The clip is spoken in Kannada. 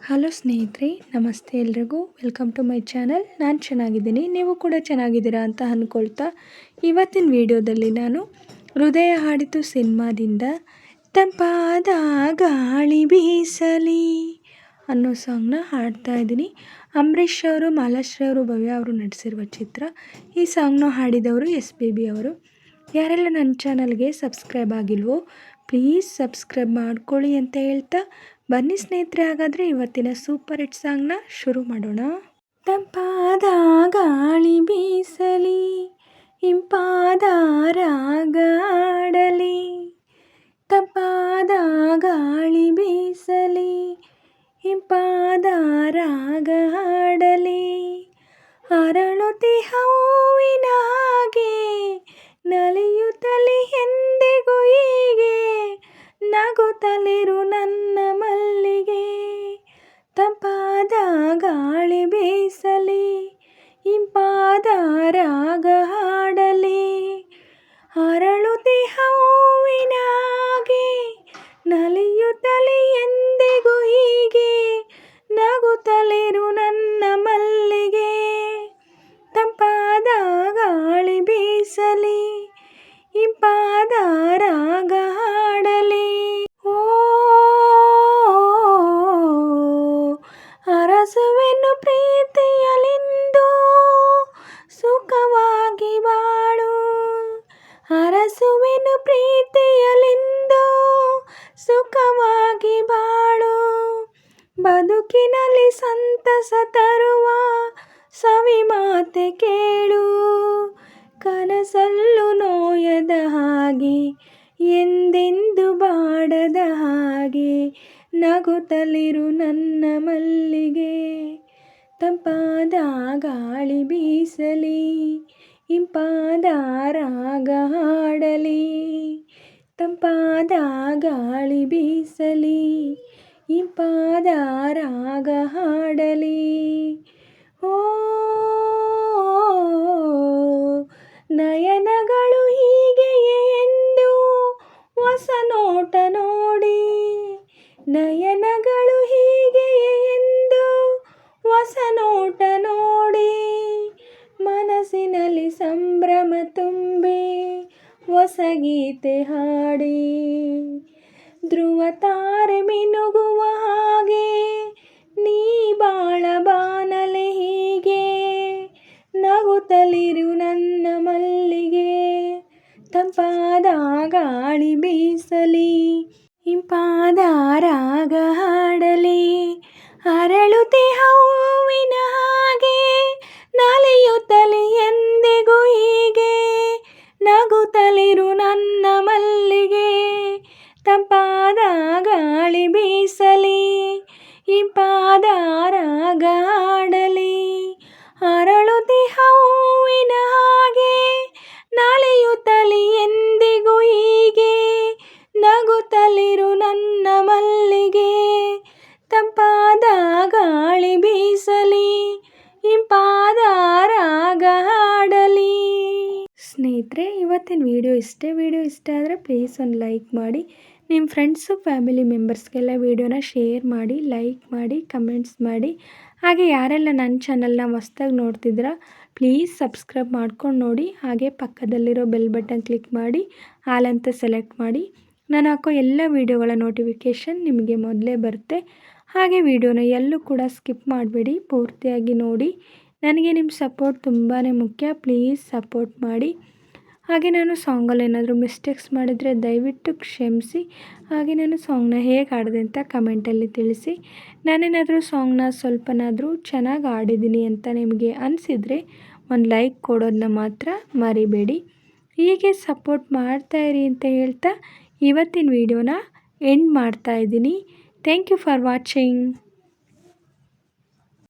ಹಲೋ ಸ್ನೇಹಿತರೆ, ನಮಸ್ತೆ ಎಲ್ರಿಗೂ. Welcome to my channel. ನಾನು ಚೆನ್ನಾಗಿದ್ದೀನಿ, ನೀವು ಕೂಡ ಚೆನ್ನಾಗಿದ್ದೀರಾ ಅಂತ ಅಂದ್ಕೊಳ್ತಾ ಇವತ್ತಿನ ವಿಡಿಯೋದಲ್ಲಿ ನಾನು ಹೃದಯ ಹಾಡಿತು ಸಿನಿಮಾದಿಂದ ತಂಪಾದ ಗಾಳಿ ಬೀಸಲಿ ಅನ್ನೋ ಸಾಂಗ್ನ ಹಾಡ್ತಾ ಇದ್ದೀನಿ. ಅಂಬರೀಷ್ ಅವರು, ಮಾಲಾಶ್ರೀ ಅವರು, ಭವ್ಯ ಅವರು ನಟಿಸಿರುವ ಚಿತ್ರ. ಈ ಸಾಂಗ್ನ ಹಾಡಿದವರು SPB ಅವರು. ಯಾರೆಲ್ಲ ನನ್ನ ಚಾನಲ್ಗೆ ಸಬ್ಸ್ಕ್ರೈಬ್ ಆಗಿಲ್ವೋ ಪ್ಲೀಸ್ ಸಬ್ಸ್ಕ್ರೈಬ್ ಮಾಡ್ಕೊಳ್ಳಿ ಅಂತ ಹೇಳ್ತಾ ಬನ್ನಿ ಸ್ನೇಹಿತರೆ, ಹಾಗಾದರೆ ಇವತ್ತಿನ ಸೂಪರ್ ಹಿಟ್ ಸಾಂಗ್ನ ಶುರು ಮಾಡೋಣ. ತಂಪಾದ ಗಾಳಿ ಬೀಸಲಿ, ಇಂಪಾದ ರಾಗ ಆಡಲಿ, ತಂಪಾದ ಗಾಳಿ ಬೀಸಲಿ, ಇಂಪಾದ ರಾಗ ಆಡಲಿ, ಅರಳುತ್ತಿ ಹೂವಿನ ಹಾಗೆ ನಲಿಯುತ್ತಲಿ ಎಂದೆಗೂ ಹೀಗೆ, ನಗುತ್ತಲಿರು ನನ್ನ ಮಲ್ಲಿಗೆ, ತಂಪಾದ ಗಾಳಿ ಬೀಸಲಿ, ಇಂಪಾದ ರಾಗ ಹಾಡಲಿ, ಅರಳುತ್ತಿ ಹೂವಿನ ಹಾಗೆ ನಲಿಯುತ್ತಲಿ ಎಂದೆಗೂ ಹೀಗೆ, ನಗುತ್ತಲಿರು ನನ್ನ ಮಲ್ಲಿಗೆ, ತಂಪಾದ ಗಾಳಿ ಬೀಸಲಿ, ಇಂಪಾದ ರಾಗ ಹಾಡಲಿ. ಓ ಅರಸುವೆನು ಪ್ರೀತಿಯಲಿಂದು ಸುಖವಾಗಿ ಬಾಳು, ಅರಸುವೆನು ಪ್ರೀತಿಯಲಿಂದು ಸುಖವಾಗಿ ಬಾಳು, ಬದುಕಿನಲ್ಲಿ ಸಂತಸ ತರುವ ಸವಿ ಮಾತೆ ಕೇಳು, ಕನಸಲ್ಲೂ ನೋಯದ ಹಾಗೆ ಎಂದೆಂದು ಬಾಡದ ಹಾಗೆ, ನಗುತ್ತಲಿರು ನನ್ನ ಮಲ್ಲಿಗೆ, ತಂಪಾದ ಗಾಳಿ ಬೀಸಲಿ, ಇಂಪಾದ ರಾಗ ಹಾಡಲಿ, ತಂಪಾದ ಗಾಳಿ ಬೀಸಲಿ, ಇಂಪಾದ ರಾಗ ಹಾಡಲಿ. ಓ ನಯನಗಳು ಹೀಗೆಯೇ ಎಂದು ಹೊಸ ನೋಟ ನೋಡಿ, ನಯನಗಳು ಹೀಗೆಯೇ ಎಂದು ಹೊಸ ನೋಟ ನೋಡಿ, ಮನಸ್ಸಿನಲ್ಲಿ ಸಂಭ್ರಮ ತುಂಬಿ ಹೊಸ ಗೀತೆ ಹಾಡಿ, ಧ್ರುವ ತಾರೆ ಮಿನುಗುವ ಹಾಗೆ ನೀ ಬಾಳ ಬಾನಲೆ ಹೀಗೆ, ನಗುತ್ತಲಿರು ನನ್ನ ಮಲ್ಲಿಗೆ, ತಂಪಾದ ಗಾಳಿ ಬೀಸಲಿ, ಇಂಪಾದ ರಾಗ ಹಾಡಲಿ, ಅರಳುತ್ತಿ ಹೂವಿನ ಹಾಗೆ ನಲಿಯುತ್ತಲಿ ಎಂದೆಗೂ ಹೀಗೆ, ನಗುತ್ತಲಿರು ನನ್ನ ಮಲ್ಲಿಗೆ, ತಂಪಾದ ಗಾಳಿ ಬೀಸಲಿ, ಇಂಪಾದ ರಾಗ ಹಾಡಲಿ, ಅರಳುತ್ತಿ ಹೂವಿನ ಹಾಗೆ ನಲಿಯುತ್ತಲಿ ಎಂದಿಗೂ ಹೀಗೆ, ನಗುತ್ತಲಿರು ನನ್ನ ಮಲ್ಲಿಗೆ, ತಂಪಾದ ಗಾಳಿ ಬೀಸಲಿ, ಇಂಪಾದ ರಾಗ ಹಾಡಲಿ. ಸ್ನೇಹಿತರೆ, ಇವತ್ತಿನ ವಿಡಿಯೋ ಇಷ್ಟೇ. ವಿಡಿಯೋ ಇಷ್ಟ ಆದರೆ ಪ್ಲೀಸ್ ಒಂದು ಲೈಕ್ ಮಾಡಿ, ನಿಮ್ಮ ಫ್ರೆಂಡ್ಸು ಫ್ಯಾಮಿಲಿ ಮೆಂಬರ್ಸ್ಗೆಲ್ಲ ವಿಡಿಯೋನ ಶೇರ್ ಮಾಡಿ, ಲೈಕ್ ಮಾಡಿ, ಕಮೆಂಟ್ಸ್ ಮಾಡಿ. ಹಾಗೆ ಯಾರೆಲ್ಲ ನನ್ನ ಚಾನಲ್ನ ಹೊಸ್ದಾಗಿ ನೋಡ್ತಿದ್ದೀರಾ ಪ್ಲೀಸ್ ಸಬ್ಸ್ಕ್ರೈಬ್ ಮಾಡ್ಕೊಂಡು ನೋಡಿ. ಹಾಗೆ ಪಕ್ಕದಲ್ಲಿರೋ ಬೆಲ್ ಬಟನ್ ಕ್ಲಿಕ್ ಮಾಡಿ ಆಲ್ ಅಂತ ಸೆಲೆಕ್ಟ್ ಮಾಡಿ. ನಾನು ಹಾಕೋ ಎಲ್ಲ ವೀಡಿಯೋಗಳ ನೋಟಿಫಿಕೇಷನ್ ನಿಮಗೆ ಮೊದಲೇ ಬರುತ್ತೆ. ಹಾಗೆ ವಿಡಿಯೋನ ಎಲ್ಲೂ ಕೂಡ ಸ್ಕಿಪ್ ಮಾಡಬೇಡಿ, ಪೂರ್ತಿಯಾಗಿ ನೋಡಿ. ನನಗೆ ನಿಮ್ಮ ಸಪೋರ್ಟ್ ತುಂಬಾ ಮುಖ್ಯ, ಪ್ಲೀಸ್ ಸಪೋರ್ಟ್ ಮಾಡಿ. ಹಾಗೆ ನಾನು ಸಾಂಗಲ್ಲಿ ಏನಾದರೂ ಮಿಸ್ಟೇಕ್ಸ್ ಮಾಡಿದರೆ ದಯವಿಟ್ಟು ಕ್ಷಮಿಸಿ. ಹಾಗೆ ನಾನು ಸಾಂಗ್ನ ಹೇಗೆ ಹಾಡಿದೆ ಅಂತ ಕಮೆಂಟಲ್ಲಿ ತಿಳಿಸಿ. ನಾನೇನಾದರೂ ಸಾಂಗ್ನ ಸ್ವಲ್ಪನಾದರೂ ಚೆನ್ನಾಗಿ ಹಾಡಿದ್ದೀನಿ ಅಂತ ನಿಮಗೆ ಅನಿಸಿದರೆ ಒಂದು ಲೈಕ್ ಕೊಡೋದನ್ನ ಮಾತ್ರ ಮರಿಬೇಡಿ. ಹೀಗೆ ಸಪೋರ್ಟ್ ಮಾಡ್ತಾಯಿರಿ ಅಂತ ಹೇಳ್ತಾ ಇವತ್ತಿನ ವಿಡಿಯೋನ ಎಂಡ್ ಮಾಡ್ತಾಯಿದ್ದೀನಿ. Thank you for watching.